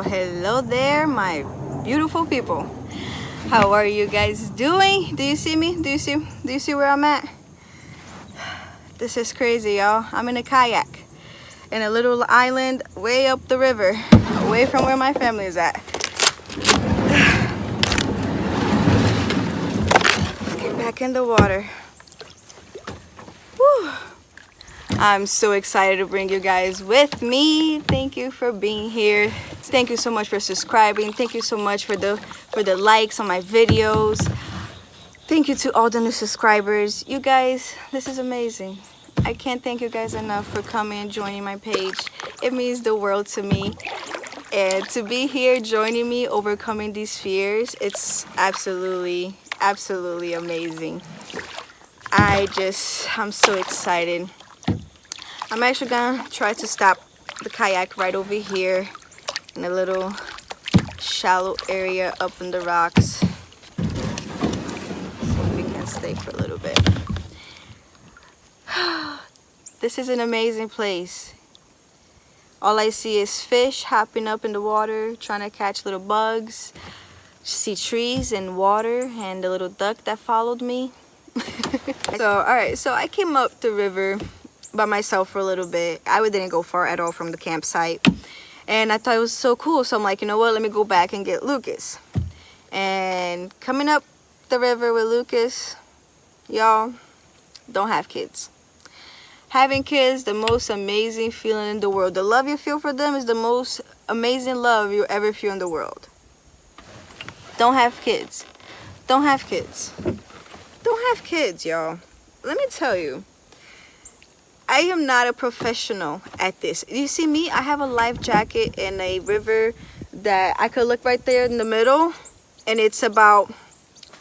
hello there, my beautiful people. How are you guys doing? Do you see me? Do you see where I'm at? This is crazy, y'all. I'm in a kayak in a little island way up the river, away from where my family is at. Let's get back in the water. Whew. I'm so excited to bring you guys with me. Thank you for being here. Thank you so much for subscribing. Thank you so much for the likes on my videos. Thank you to all the new subscribers. You guys, this is amazing. I can't thank you guys enough for coming and joining my page. It means the world to me. And to be here joining me, overcoming these fears, it's absolutely amazing. I'm so excited. I'm actually gonna try to stop the kayak right over here in a little shallow area up in the rocks. See if we can stay for a little bit. This is an amazing place. All I see is fish hopping up in the water, trying to catch little bugs. See trees and water and the little duck that followed me. Alright, so I came up the river by myself for a little bit. I didn't go far at all from the campsite. And I thought it was so cool. So I'm like, you know what? Let me go back and get Lucas. And coming up the river with Lucas, y'all, don't have kids. Having kids, the most amazing feeling in the world. The love you feel for them is the most amazing love you ever feel in the world. Don't have kids. Don't have kids. Don't have kids, y'all. Let me tell you, I am not a professional at this. You see me? I have a life jacket in a river that I could look right there in the middle, and it's about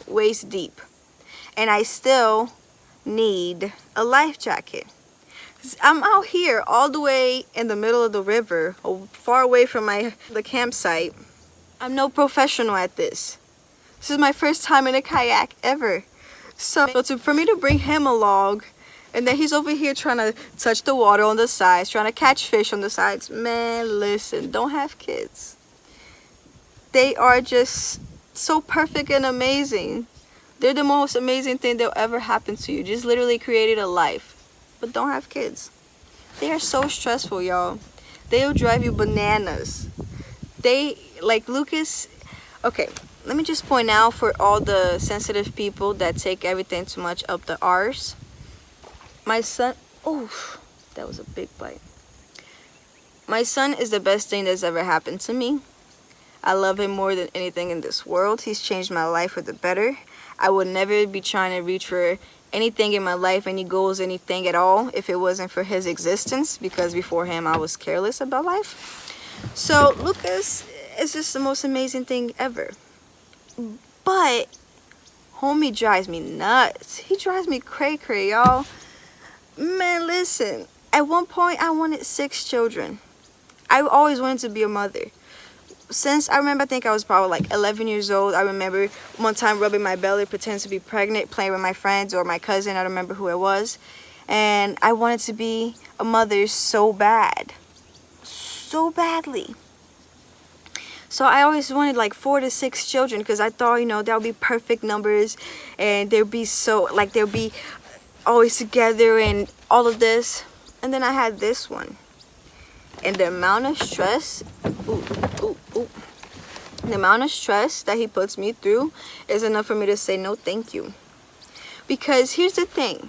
waist deep. And I still need a life jacket. I'm out here all the way in the middle of the river, far away from the campsite. I'm no professional at this. This is my first time in a kayak ever. So for me to bring him along, and then he's over here trying to touch the water on the sides, trying to catch fish on the sides. Man, listen, don't have kids. They are just so perfect and amazing. They're the most amazing thing that'll ever happen to you. Just literally created a life. But don't have kids. They are so stressful, y'all. They'll drive you bananas. Like Lucas. Okay, let me just point out for all the sensitive people that take everything too much up the arse. My son, oh, that was a big bite. My son is the best thing that's ever happened to me. I love him more than anything in this world. He's changed my life for the better. I would never be trying to reach for anything in my life, any goals, anything at all, if it wasn't for his existence, because before him I was careless about life. So Lucas is just the most amazing thing ever. But homie drives me nuts. He drives me cray-cray, y'all. Man, listen, at one point I wanted 6 children. I always wanted to be a mother. Since I remember, I think I was probably like 11 years old. I remember one time rubbing my belly, pretending to be pregnant, playing with my friends or my cousin. I don't remember who it was. And I wanted to be a mother so bad. So badly. So I always wanted like 4 to 6 children because I thought, you know, that would be perfect numbers. And they'd be so, like, they'll be always together and all of this. And then I had this one. And the amount of stress, the amount of stress that he puts me through is enough for me to say no thank you. Because here's the thing,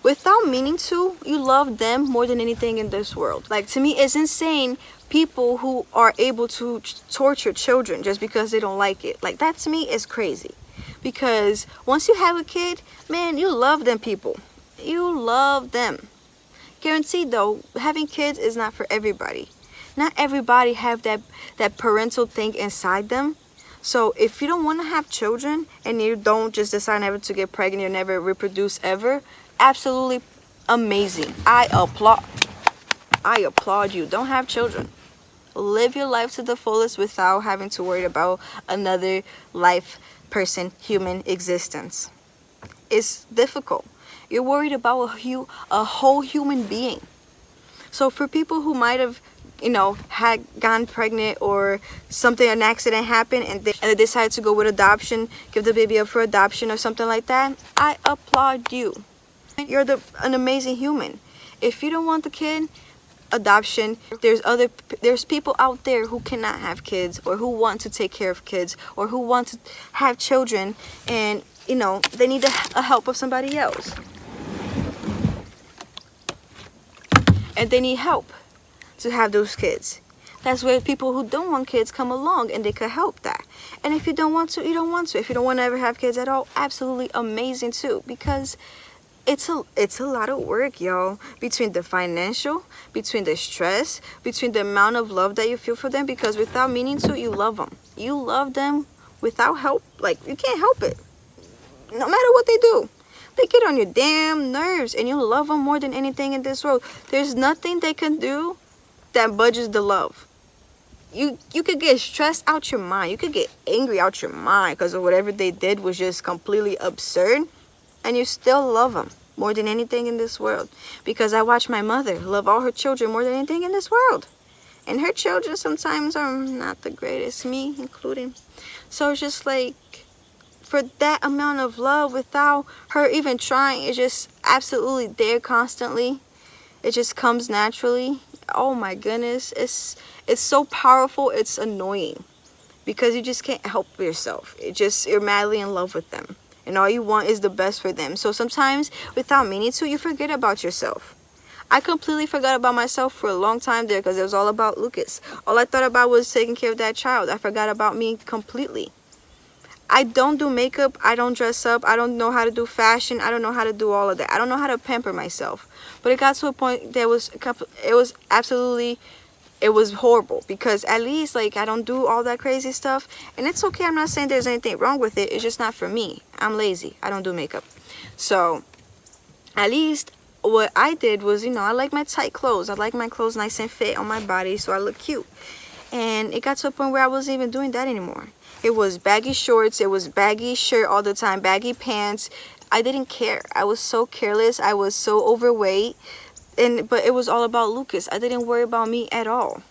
without meaning to, you love them more than anything in this world. Like, to me, it's insane people who are able to torture children just because they don't like it. Like, that to me is crazy. Because once you have a kid, man, you love them people. You love them. Guaranteed though, having kids is not for everybody. Not everybody have that parental thing inside them. So if you don't want to have children and you don't just decide never to get pregnant or never reproduce ever, absolutely amazing. I applaud you. Don't have children. Live your life to the fullest without having to worry about another life, person, human existence. It's difficult. You're worried about a whole human being. So for people who might have you know, had gotten pregnant or something, an accident happened, and they decided to go with adoption, give the baby up for adoption or something like that, I applaud you. You're an amazing human. If you don't want the kid, adoption, there's people out there who cannot have kids, or who want to take care of kids, or who want to have children, and you know, they need a help of somebody else, and they need help to have those kids. That's where people who don't want kids come along, and they could help that. And if you don't want to, you don't want to. If you don't want to ever have kids at all, absolutely amazing too, because it's a lot of work, y'all, between the financial, between the stress, between the amount of love that you feel for them, because without meaning to, you love them. You love them without help. Like, you can't help it. No matter what they do, they get on your damn nerves, and you love them more than anything in this world. There's nothing they can do that budges the love. You could get stressed out your mind. You could get angry out your mind because of whatever they did was just completely absurd, and you still love them more than anything in this world. Because I watch my mother love all her children more than anything in this world, and her children sometimes are not the greatest, me including. So it's just like, for that amount of love without her even trying, it's just absolutely there constantly. It just comes naturally. Oh my goodness, it's so powerful. It's annoying because you just can't help yourself. You're madly in love with them, and all you want is the best for them. So sometimes, without meaning to, you forget about yourself. I completely forgot about myself for a long time there, because it was all about Lucas. All I thought about was taking care of that child. I forgot about me completely. I don't do makeup. I don't dress up. I don't know how to do fashion. I don't know how to do all of that. I don't know how to pamper myself. But it got to a point that it was horrible, because at least, like, I don't do all that crazy stuff, and it's okay. I'm not saying there's anything wrong with it. It's just not for me. I'm lazy. I don't do makeup. So at least what I did was, you know, I like my tight clothes. I like my clothes nice and fit on my body so I look cute. And it got to a point where I wasn't even doing that anymore. It was baggy shorts, it was baggy shirt all the time, baggy pants. I didn't care. I was so careless. I was so overweight. But it was all about Lucas. I didn't worry about me at all.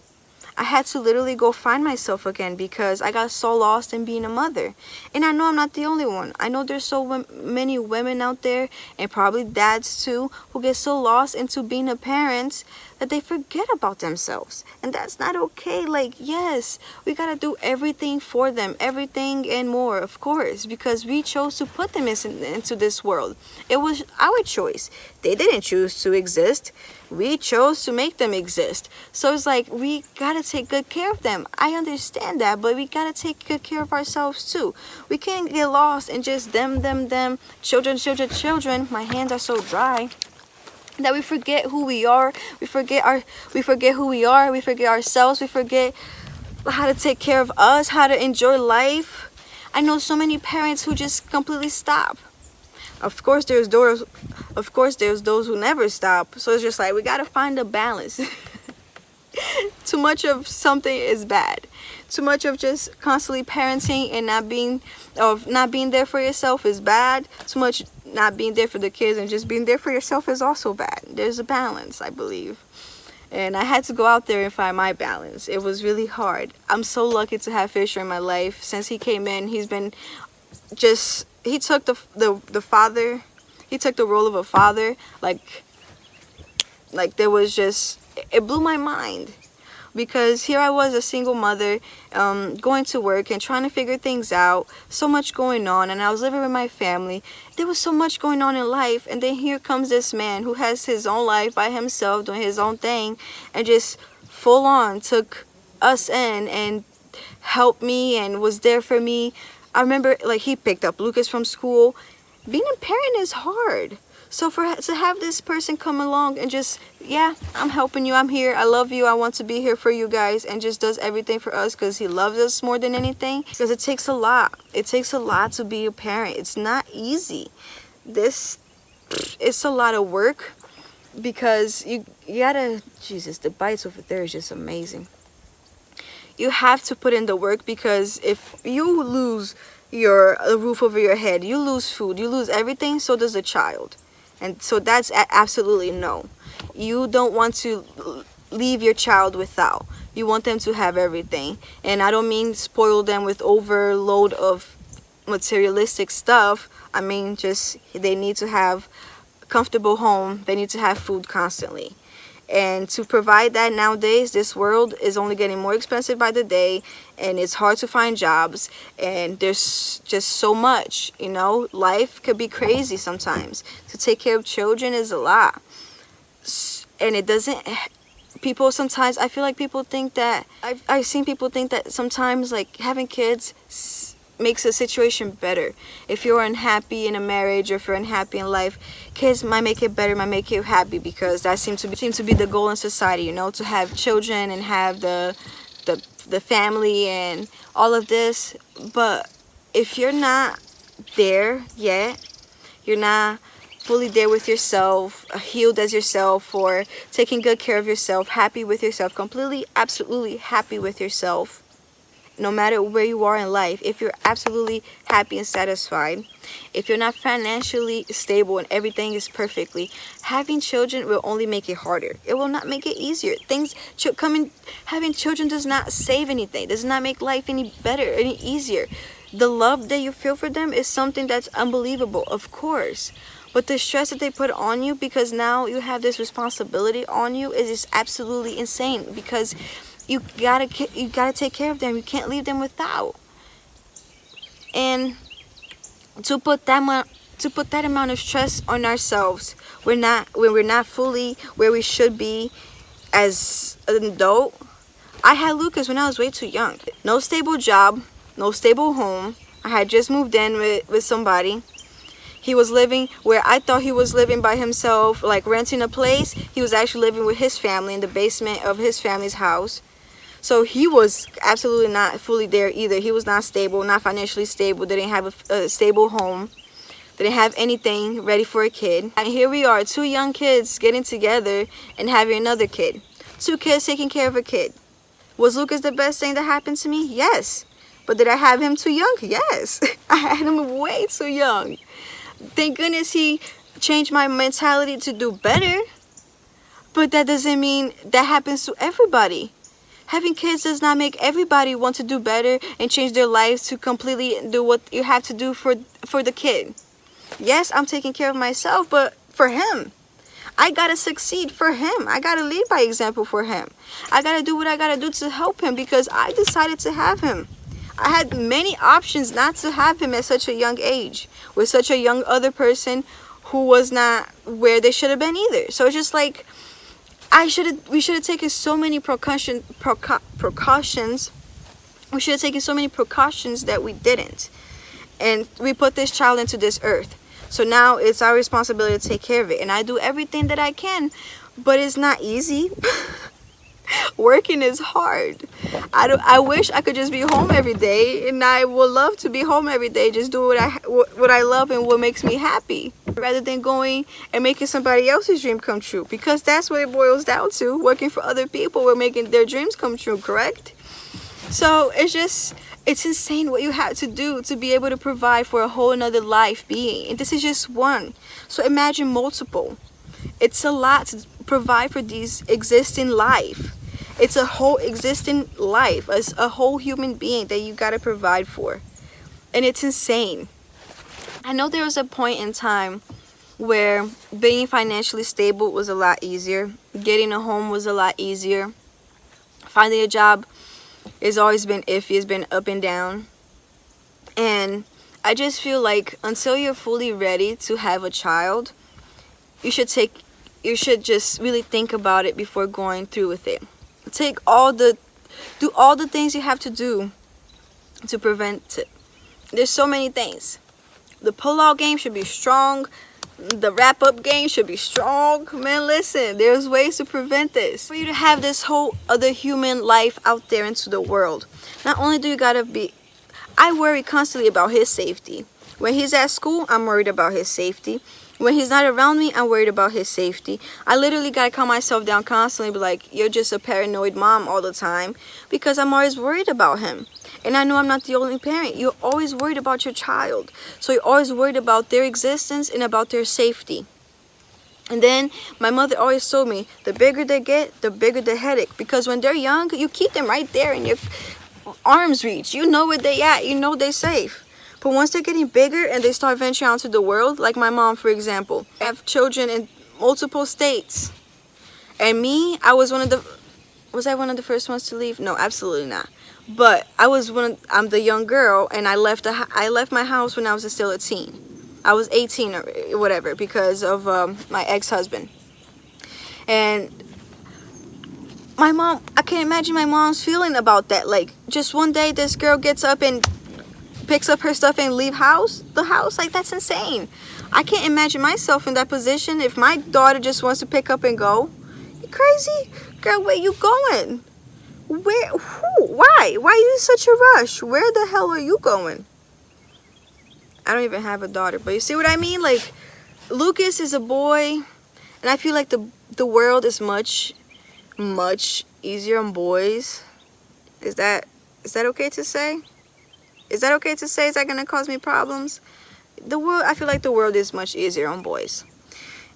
I had to literally go find myself again, because I got so lost in being a mother. And I know I'm not the only one. I know there's so many women out there, and probably dads too, who get so lost into being a parent that they forget about themselves. And that's not okay. Like, yes, we gotta do everything for them, everything and more, of course, because we chose to put them into this world. It was our choice. They didn't choose to exist. We chose to make them exist. So it's like, we gotta take good care of them. I understand that, but we gotta take good care of ourselves too. We can't get lost in just them, children. My hands are so dry that we forget who we are. We forget who we are. We forget ourselves. We forget how to take care of us, how to enjoy life. I know so many parents who just completely stop. Of course there's those who never stop. So it's just like, we gotta find a balance. Too much of something is bad. Too much of just constantly parenting and not being there for yourself is bad. Too much not being there for the kids and just being there for yourself is also bad. There's a balance, I believe. And I had to go out there and find my balance. It was really hard. I'm so lucky to have Fisher in my life. Since he came in, he's been just, he took the role of a father. Like there was just, it blew my mind. Because here I was, a single mother, going to work and trying to figure things out. So much going on, and I was living with my family. There was so much going on in life, and then here comes this man who has his own life by himself, doing his own thing, and just full on took us in and helped me and was there for me. I remember, like, he picked up Lucas from school. Being a parent is hard. So to have this person come along and just, yeah, I'm helping you, I'm here, I love you, I want to be here for you guys, and just does everything for us because he loves us more than anything. Because it takes a lot. It takes a lot to be a parent. It's not easy. It's a lot of work, because you gotta, Jesus, the bites over there is just amazing. You have to put in the work, because if you lose a roof over your head, you lose food, you lose everything, so does a child. And so that's absolutely no. You don't want to leave your child without. You want them to have everything. And I don't mean spoil them with overload of materialistic stuff. I mean just they need to have a comfortable home. They need to have food constantly. And to provide that nowadays, this world is only getting more expensive by the day, and it's hard to find jobs, and there's just so much, you know. Life could be crazy sometimes. To take care of children is a lot. And it doesn't, people sometimes, I feel like people think that, I've seen people think that sometimes like having kids makes a situation better. If you're unhappy in a marriage, or if you're unhappy in life, kids might make it better, might make you happy, because that seems to be the goal in society, you know, to have children and have the family and all of this. But if you're not there yet, you're not fully there with yourself, healed as yourself, or taking good care of yourself, happy with yourself, completely, absolutely happy with yourself, no matter where you are in life, if you're absolutely happy and satisfied, if you're not financially stable and everything is perfectly, having children will only make it harder. It will not make it easier. Having children does not save anything, does not make life any better, any easier. The love that you feel for them is something that's unbelievable, of course. But the stress that they put on you, because now you have this responsibility on you, is just absolutely insane, because you gotta take care of them. You can't leave them without. And to put that amount of stress on ourselves, when we're not fully where we should be as an adult. I had Lucas when I was way too young. No stable job, no stable home. I had just moved in with somebody. He was living where I thought he was living by himself, like renting a place. He was actually living with his family in the basement of his family's house. So he was absolutely not fully there either. He was not stable, not financially stable, didn't have a stable home, didn't have anything ready for a kid. And here we are, two young kids getting together and having another kid. Two kids taking care of a kid. Was Lucas the best thing that happened to me? Yes. But did I have him too young? Yes. I had him way too young. Thank goodness he changed my mentality to do better. But that doesn't mean that happens to everybody. Having kids does not make everybody want to do better and change their lives to completely do what you have to do for the kid. Yes, I'm taking care of myself, but for him. I gotta succeed for him. I gotta lead by example for him. I gotta do what I gotta do to help him, because I decided to have him. I had many options not to have him at such a young age, with such a young other person who was not where they should have been either. So it's just like, we should have taken so many precautions. We should have taken so many precautions that we didn't. And we put this child into this earth. So now it's our responsibility to take care of it. And I do everything that I can, but it's not easy. Working is hard. I wish I could just be home every day, and I would love to be home every day, just do what I love and what makes me happy, rather than going and making somebody else's dream come true, because that's what it boils down to. Working for other people, we're making their dreams come true, correct? So it's insane what you have to do to be able to provide for a whole another life being, and this is just one. So imagine multiple. It's a lot to provide for these existing life. It's a whole existing life, as a whole human being that you gotta provide for. And it's insane. I know there was a point in time where being financially stable was a lot easier. Getting a home was a lot easier. Finding a job has always been iffy, it's been up and down. And I just feel like until you're fully ready to have a child, you should just really think about it before going through with it. Do all the things you have to do to prevent it. There's so many things. The pull-out game should be strong. The wrap-up game should be strong. Man, listen, there's ways to prevent this. For you to have this whole other human life out there into the world, not only do you gotta be, I worry constantly about his safety. When he's at school, I'm worried about his safety. When he's not around me, I'm worried about his safety. I literally gotta calm myself down constantly, be like, you're just a paranoid mom all the time, because I'm always worried about him. And I know I'm not the only parent. You're always worried about your child. So you're always worried about their existence and about their safety. And then my mother always told me, the bigger they get, the bigger the headache. Because when they're young, you keep them right there in your arm's reach. You know where they at. You know they're safe. But once they're getting bigger and they start venturing out to the world, like my mom, for example, I have children in multiple states. And me, I was was I one of the first ones to leave? No, absolutely not. But I'm the young girl, and I left my house when I was still a teen. I was 18 or whatever because of my ex-husband. And my mom, I can't imagine my mom's feeling about that. Like, just one day this girl gets up and picks up her stuff and leave the house. Like, that's insane. I can't imagine myself in that position. If my daughter just wants to pick up and go, you crazy? Girl, where you going? Where? Who? Why? Why are you in such a rush? Where the hell are you going? I don't even have a daughter, but you see what I mean? Like, Lucas is a boy, and I feel like the world is much easier on boys. Is that okay to say? Is that okay to say? Is that gonna cause me problems? I feel like the world is much easier on boys.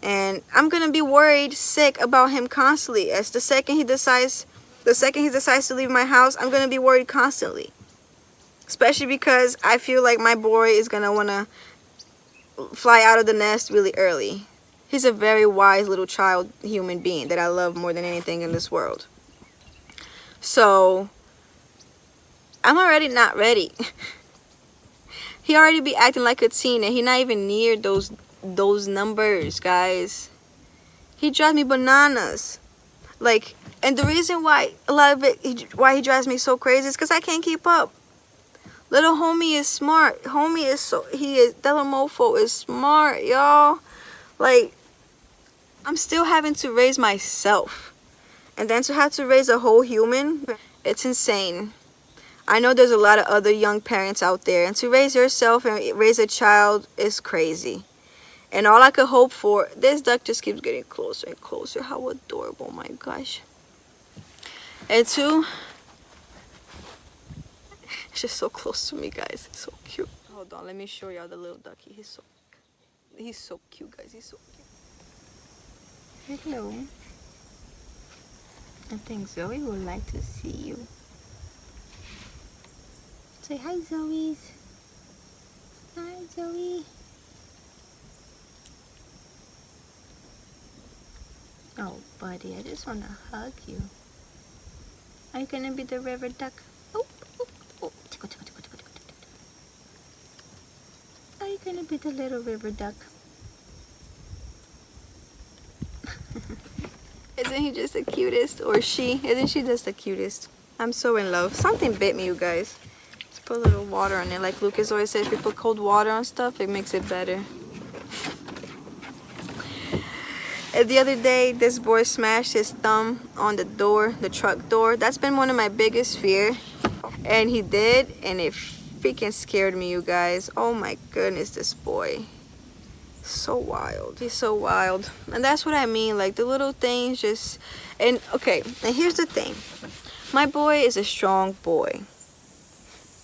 And I'm gonna be worried sick about him constantly. As the second he decides to leave my house, I'm gonna be worried constantly. Especially because I feel like my boy is gonna wanna fly out of the nest really early. He's a very wise little child human being that I love more than anything in this world. So I'm already not ready. He already be acting like a teen, and he not even near those numbers, guys. He drives me bananas. Like, and the reason why why he drives me so crazy is because I can't keep up. Little homie is smart. That little mofo is smart, y'all. Like, I'm still having to raise myself. And then to have to raise a whole human, it's insane. I know there's a lot of other young parents out there, and to raise yourself and raise a child is crazy. And all I could hope for, this duck just keeps getting closer and closer. How adorable, my gosh. And two, it's just so close to me, guys. It's so cute. Hold on, let me show y'all the little ducky. He's so cute, guys. He's so cute. Hello. I think Zoe would like to see you. Say hi, Zoe. Hi, Zoe. Oh, buddy, I just want to hug you. Are you gonna be the river duck? Oh, oh, oh. Tickle, tickle, tickle, tickle, tickle, tickle. Are you gonna be the little river duck? Isn't he just the cutest? Or she? Isn't she just the cutest? I'm so in love. Something bit me, you guys. Let's put a little water on it. Like Lucas always says, if you put cold water on stuff, it makes it better. And the other day, this boy smashed his thumb on the door, the truck door. That's been one of my biggest fears. And he did, and it freaking scared me, you guys. Oh my goodness, this boy. So wild. He's so wild. And that's what I mean, like the little things just... And okay, and here's the thing. My boy is a strong boy.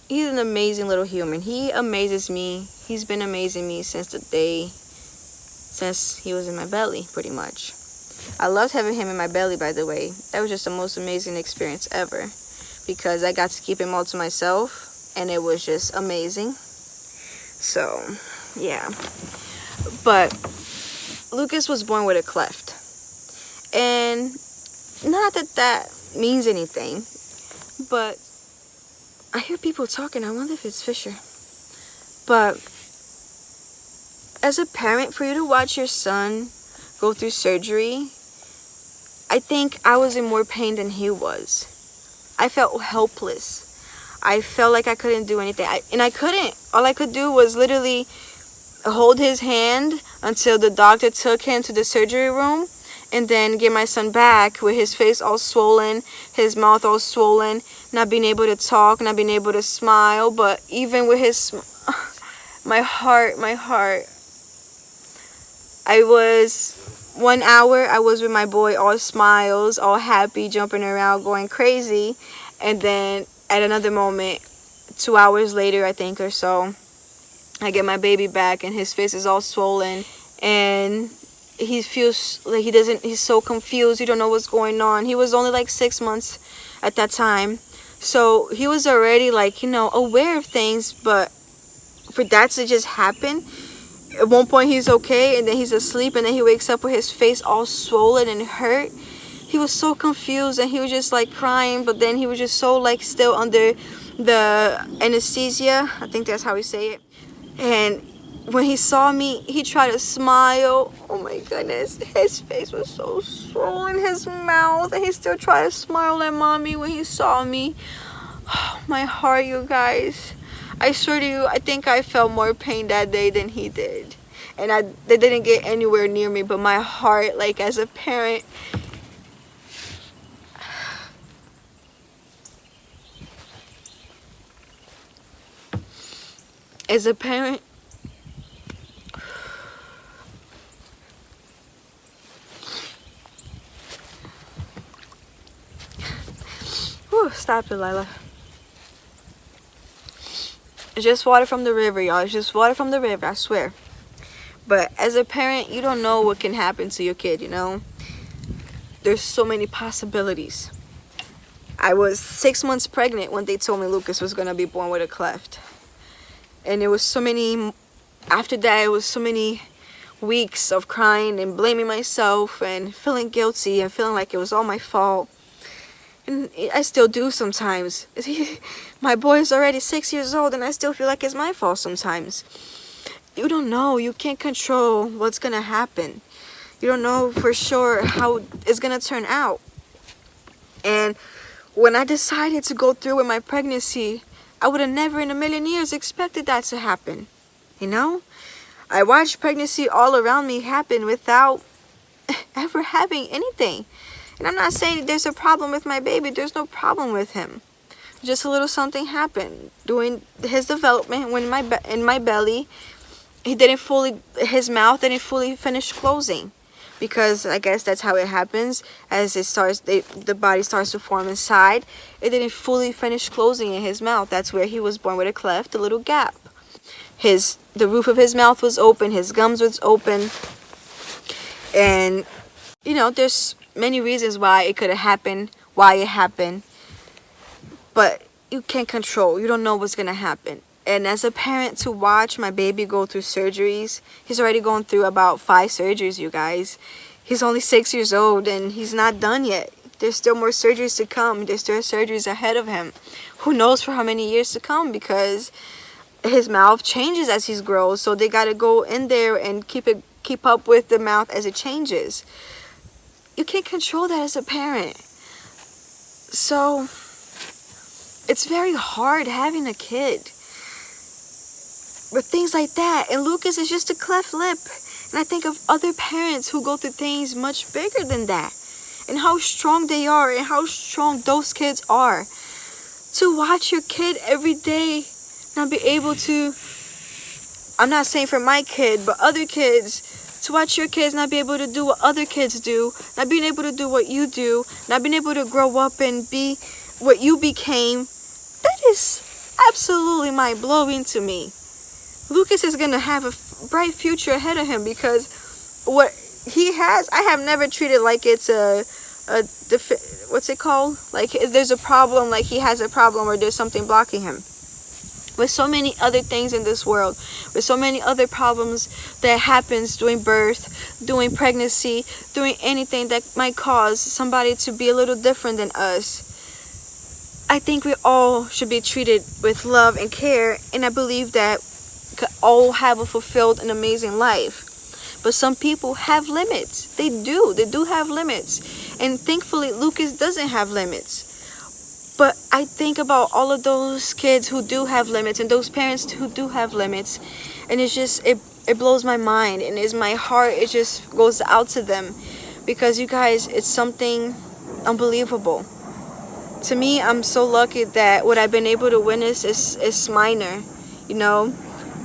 He's an amazing little human. He amazes me. He's been amazing me since he was in my belly, pretty much. I loved having him in my belly, by the way. That was just the most amazing experience ever, because I got to keep him all to myself, and it was just amazing. So, yeah. But Lucas was born with a cleft. And not that means anything, but I hear people talking. I wonder if it's Fisher. But as a parent, for you to watch your son go through surgery, I think I was in more pain than he was. I felt helpless. I felt like I couldn't do anything. And I couldn't. All I could do was literally hold his hand until the doctor took him to the surgery room, and then get my son back with his face all swollen, his mouth all swollen, not being able to talk, not being able to smile. But even with my heart, I was 1 hour, I was with my boy, all smiles, all happy, jumping around, going crazy. And then at another moment, 2 hours later, I think, or so, I get my baby back, and his face is all swollen. And he feels like he's so confused. You don't know what's going on. He was only like 6 months at that time, so he was already like, you know, aware of things. But for that to just happen, at one point he's okay, and then he's asleep, and then he wakes up with his face all swollen and hurt. He was so confused, and he was just like crying, but then he was just so like still under the anesthesia, I think that's how we say it. And when he saw me, he tried to smile. Oh my goodness, his face was so swollen, his mouth, and he still tried to smile at mommy when he saw me. Oh, my heart, you guys. I swear to you, I think I felt more pain that day than he did. And they didn't get anywhere near me, but my heart, like as a parent, as a parent, whew, stop it, Lila. It's just water from the river, y'all. It's just water from the river, I swear. But as a parent, you don't know what can happen to your kid, you know? There's so many possibilities. I was 6 months pregnant when they told me Lucas was going to be born with a cleft. And it was so many, after that, it was so many weeks of crying and blaming myself and feeling guilty and feeling like it was all my fault. And I still do sometimes. My boy is already 6 years old, and I still feel like it's my fault sometimes. You don't know. You can't control what's going to happen. You don't know for sure how it's going to turn out. And when I decided to go through with my pregnancy, I would have never in a million years expected that to happen. You know? I watched pregnancy all around me happen without ever having anything. And I'm not saying there's a problem with my baby. There's no problem with him. Just a little something happened during his development when in my belly. His mouth didn't fully finish closing, because I guess that's how it happens. As it starts, the body starts to form inside. It didn't fully finish closing in his mouth. That's where he was born with a cleft, a little gap. The roof of his mouth was open. His gums was open, and you know, there's many reasons why it could have happened, why it happened, but you can't control. You don't know what's gonna happen. And as a parent, to watch my baby go through surgeries, he's already gone through about 5 surgeries, you guys. He's only 6 years old, and he's not done yet. There's still more surgeries to come. There's still surgeries ahead of him. Who knows for how many years to come, because his mouth changes as he grows, so they gotta go in there and keep up with the mouth as it changes. You can't control that as a parent. So it's very hard having a kid with things like that. And Lucas is just a cleft lip. And I think of other parents who go through things much bigger than that, and how strong they are, and how strong those kids are. To watch your kid every day not be able to, I'm not saying for my kid, but other kids, to watch your kids not be able to do what other kids do, not being able to do what you do, not being able to grow up and be what you became, that is absolutely mind-blowing to me. Lucas is going to have a bright future ahead of him, because what he has, I have never treated like it's what's it called? Like there's a problem, like he has a problem, or there's something blocking him. With so many other things in this world, with so many other problems that happens during birth, during pregnancy, during anything that might cause somebody to be a little different than us, I think we all should be treated with love and care, and I believe that could all have a fulfilled and amazing life. But some people have limits. They do have limits, and thankfully Lucas doesn't have limits. But I think about all of those kids who do have limits, and those parents who do have limits, and it's just, it blows my mind, and it's my heart, it just goes out to them, because you guys, it's something unbelievable. To me, I'm so lucky that what I've been able to witness is minor. You know,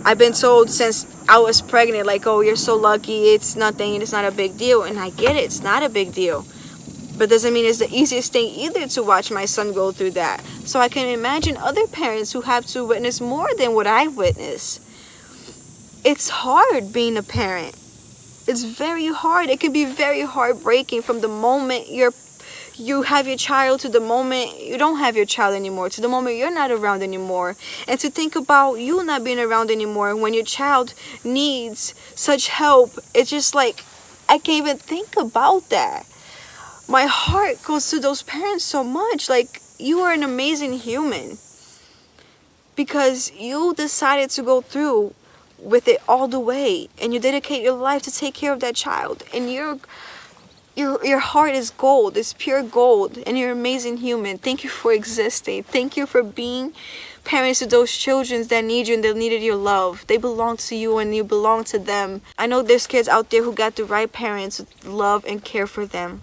I've been told since I was pregnant, like, oh, you're so lucky, it's nothing, and it's not a big deal. And I get it, it's not a big deal. But doesn't mean it's the easiest thing either to watch my son go through that. So I can imagine other parents who have to witness more than what I witnessed. It's hard being a parent. It's very hard. It can be very heartbreaking from the moment you have your child to the moment you don't have your child anymore, to the moment you're not around anymore. And to think about you not being around anymore when your child needs such help, it's just like, I can't even think about that. My heart goes to those parents so much. Like, you are an amazing human because you decided to go through with it all the way, and you dedicate your life to take care of that child, and your heart is gold, it's pure gold, and you're an amazing human. Thank you for existing. Thank you for being parents to those children that need you and they needed your love. They belong to you and you belong to them. I know there's kids out there who got the right parents to love and care for them.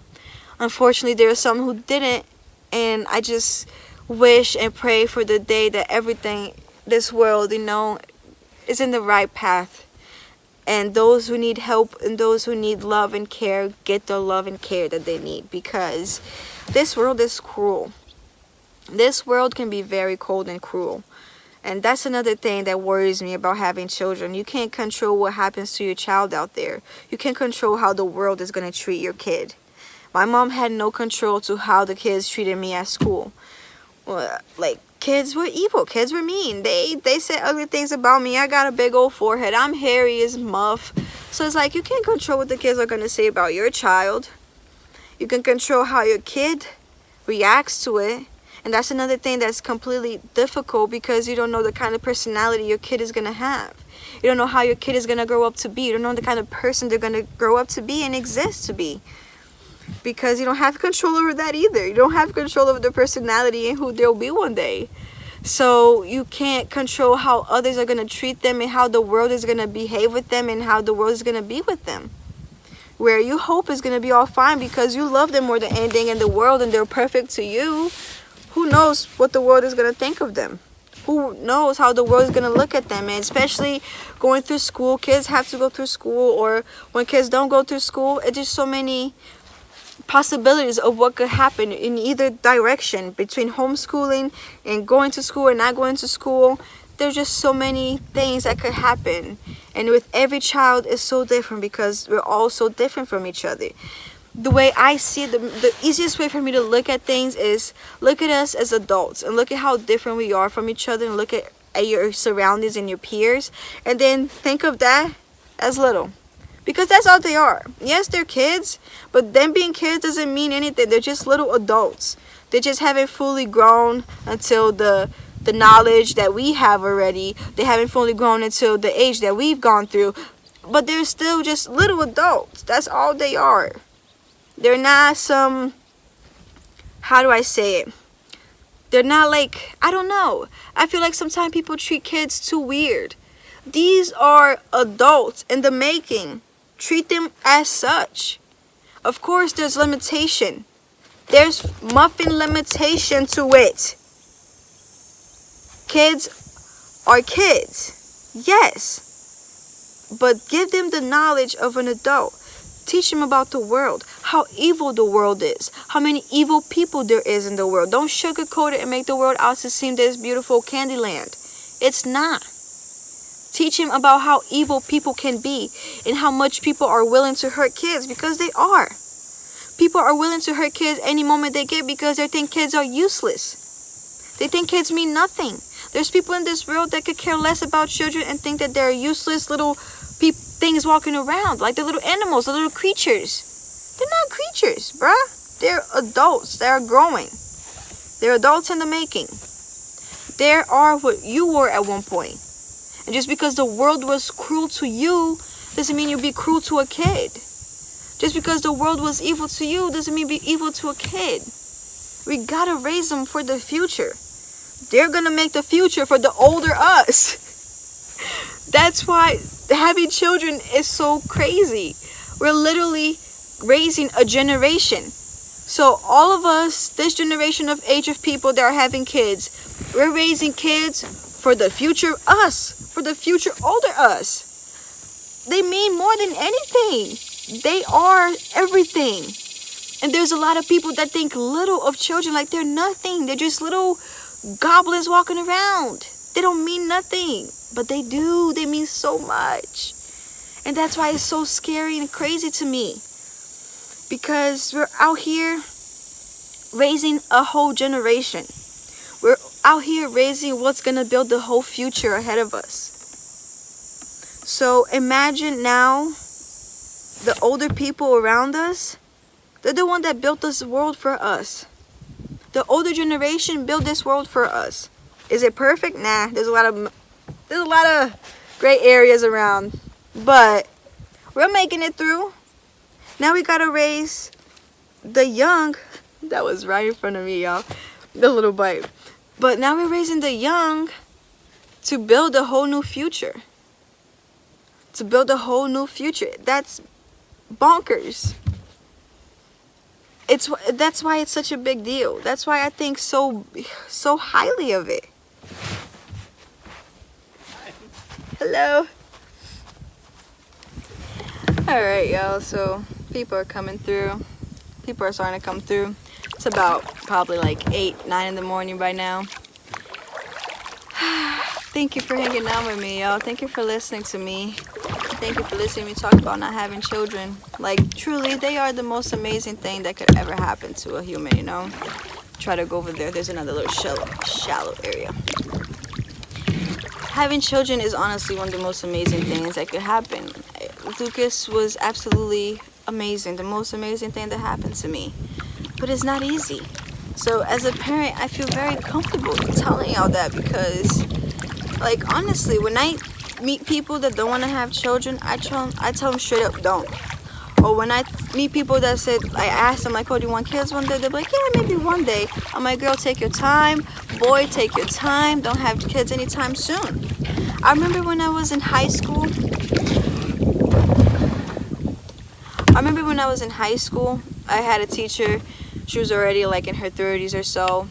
Unfortunately, there are some who didn't, and I just wish and pray for the day that everything, this world, is in the right path. And those who need help and those who need love and care get the love and care that they need, because this world is cruel. This world can be very cold and cruel. And that's another thing that worries me about having children. You can't control what happens to your child out there. You can't control how the world is going to treat your kid. My mom had no control to how the kids treated me at school. Well, like, kids were evil. Kids were mean. They said ugly things about me. I got a big old forehead. I'm hairy as muff. So it's like, you can't control what the kids are going to say about your child. You can control how your kid reacts to it. And that's another thing that's completely difficult, because you don't know the kind of personality your kid is going to have. You don't know how your kid is going to grow up to be. You don't know the kind of person they're going to grow up to be and exist to be. Because you don't have control over that either. You don't have control over their personality and who they'll be one day. So you can't control how others are going to treat them and how the world is going to behave with them and how the world is going to be with them. Where you hope is going to be all fine because you love them more than anything in the world and they're perfect to you. Who knows what the world is going to think of them? Who knows how the world is going to look at them? And especially going through school, kids have to go through school, or when kids don't go through school, it's just so many possibilities of what could happen in either direction between homeschooling and going to school and not going to school. There's just so many things that could happen, and with every child is so different because we're all so different from each other. The way I see it, the easiest way for me to look at things is look at us as adults and look at how different we are from each other, and look at your surroundings and your peers, and then think of that as little. Because that's all they are. Yes, they're kids, but them being kids doesn't mean anything. They're just little adults. They just haven't fully grown until the knowledge that we have already. They haven't fully grown until the age that we've gone through. But they're still just little adults. That's all they are. They're not some, how do I say it? They're not like, I don't know. I feel like sometimes people treat kids too weird. These are adults in the making. Treat them as such. Of course, there's limitation. There's muffin limitation to it. Kids are kids. Yes. But give them the knowledge of an adult. Teach them about the world. How evil the world is. How many evil people there is in the world. Don't sugarcoat it and make the world out to seem this beautiful candy land. It's not. Teach him about how evil people can be and how much people are willing to hurt kids, because they are. People are willing to hurt kids any moment they get because they think kids are useless. They think kids mean nothing. There's people in this world that could care less about children and think that they're useless little things walking around, like the little animals, the little creatures. They're not creatures, bruh. They're adults. They're growing. They're adults in the making. They are what you were at one point. And just because the world was cruel to you doesn't mean you'll be cruel to a kid. Just because the world was evil to you doesn't mean be evil to a kid. We gotta raise them for the future. They're gonna make the future for the older us. That's why having children is so crazy. We're literally raising a generation. So all of us, this generation of age of people that are having kids, we're raising kids for the future us, for the future older us. They mean more than anything. They are everything. And there's a lot of people that think little of children like they're nothing. They're just little goblins walking around. They don't mean nothing. But they do. They mean so much. And that's why it's so scary and crazy to me. Because we're out here raising a whole generation. We're out here raising what's going to build the whole future ahead of us. So imagine now the older people around us, they're the one that built this world for us. The older generation built this world for us. Is it perfect? Nah, there's a lot of gray areas around, but we're making it through. Now we gotta raise the young. That was right in front of me, y'all. The little bite. But now we're raising the young to build a whole new future. To build a whole new future. That's bonkers. That's why it's such a big deal. That's why I think so highly of it. Hello. Alright, y'all, so people are coming through. People are starting to come through. It's about probably like 8, 9 in the morning by now. Thank you for hanging out with me, y'all. Thank you for listening to me. Thank you for listening to me talk about not having children. Like, truly, they are the most amazing thing that could ever happen to a human, you know? Try to go over there. There's another little shallow area. Having children is honestly one of the most amazing things that could happen. Lucas was absolutely amazing. The most amazing thing that happened to me. But it's not easy. So as a parent, I feel very comfortable telling y'all that because, like, honestly, when I meet people that don't want to have children, I tell them straight up, don't. Or when I meet people that said, I ask them, like, oh, do you want kids one day? They're like, yeah, maybe one day. I'm like, girl, take your time. Boy, take your time. Don't have kids anytime soon. I remember when I was in high school. I had a teacher. She was already like in her 30s or so.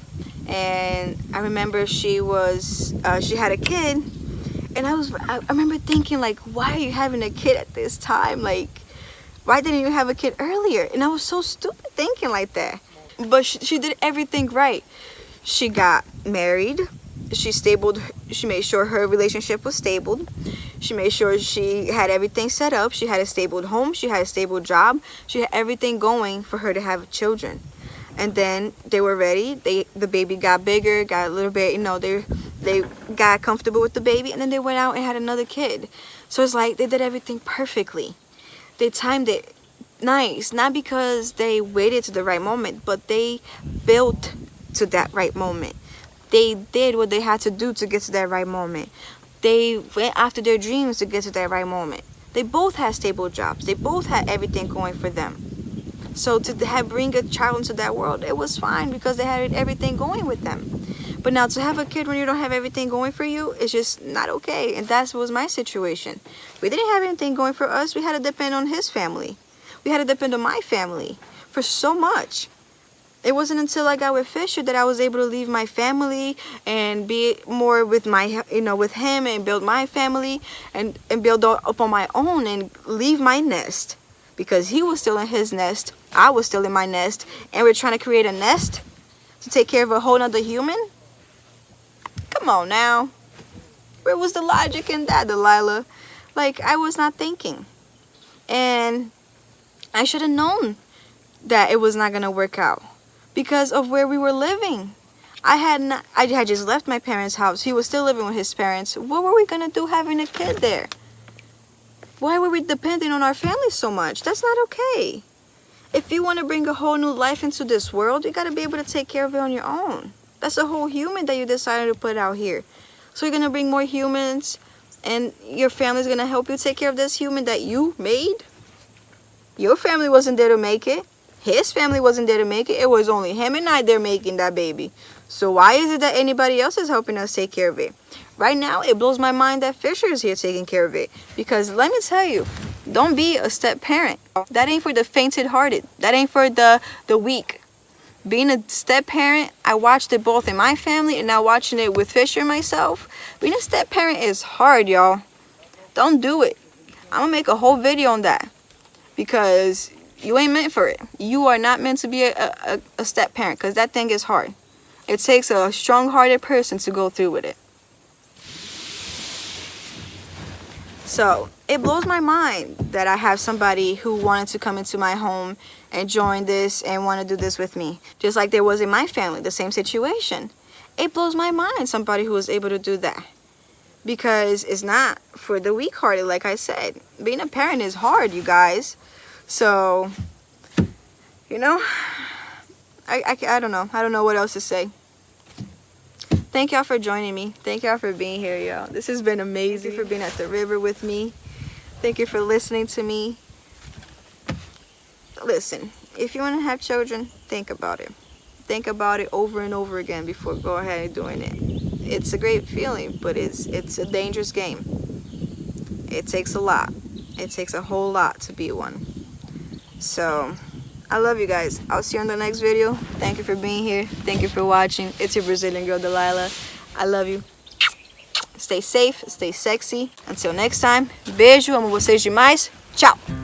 And I remember she had a kid. And I remember thinking, like, why are you having a kid at this time? Like, why didn't you have a kid earlier? And I was so stupid thinking like that. But she did everything right. She got married. She made sure her relationship was stable. She made sure she had everything set up. She had a stable home. She had a stable job. She had everything going for her to have children. And then they were ready. The baby got bigger, got a little bit, you know, they got comfortable with the baby, and then they went out and had another kid. So it's like they did everything perfectly. They timed it nice, not because they waited to the right moment, but they built to that right moment. They did what they had to do to get to that right moment. They went after their dreams to get to that right moment. They both had stable jobs. They both had everything going for them. So to bring a child into that world, it was fine because they had everything going with them. But now to have a kid when you don't have everything going for you, it's just not okay. And that was my situation. We didn't have anything going for us. We had to depend on his family. We had to depend on my family for so much. It wasn't until I got with Fisher that I was able to leave my family and be more with with him and build my family and build up on my own and leave my nest. Because he was still in his nest, I was still in my nest, and we're trying to create a nest to take care of a whole nother human? Come on now. Where was the logic in that, Dalila? Like, I was not thinking. And I should have known that it was not going to work out because of where we were living. I had just left my parents' house. He was still living with his parents. What were we going to do having a kid there? Why were we depending on our family so much? That's not okay. If you want to bring a whole new life into this world, you got to be able to take care of it on your own. That's a whole human that you decided to put out here. So you're going to bring more humans and your family's going to help you take care of this human that you made? Your family wasn't there to make it. His family wasn't there to make it. It was only him and I there making that baby. So why is it that anybody else is helping us take care of it? Right now, it blows my mind that Fisher is here taking care of it. Because let me tell you, don't be a step parent. That ain't for the fainted-hearted. That ain't for the weak. Being a step parent, I watched it both in my family and now watching it with Fisher myself. Being a step parent is hard, y'all. Don't do it. I'm going to make a whole video on that. Because you ain't meant for it. You are not meant to be a step parent because that thing is hard. It takes a strong-hearted person to go through with it. So it blows my mind that I have somebody who wanted to come into my home and join this and want to do this with me, just like there was in my family, the same situation. It blows my mind, somebody who was able to do that, because it's not for the weak-hearted. Like I said, being a parent is hard, you guys. So, you know, I don't know. I don't know what else to say. Thank y'all for joining me. Thank y'all for being here, y'all. This has been amazing. Thank you for being at the river with me. Thank you for listening to me. Listen, if you want to have children, think about it. Think about it over and over again before go ahead and doing it. It's a great feeling, but it's a dangerous game. It takes a lot. It takes a whole lot to be one. So, I love you guys. I'll see you in the next video. Thank you for being here. Thank you for watching. It's your Brazilian girl, Dalila. I love you. Stay safe. Stay sexy. Until next time. Beijo. Amo vocês demais. Tchau.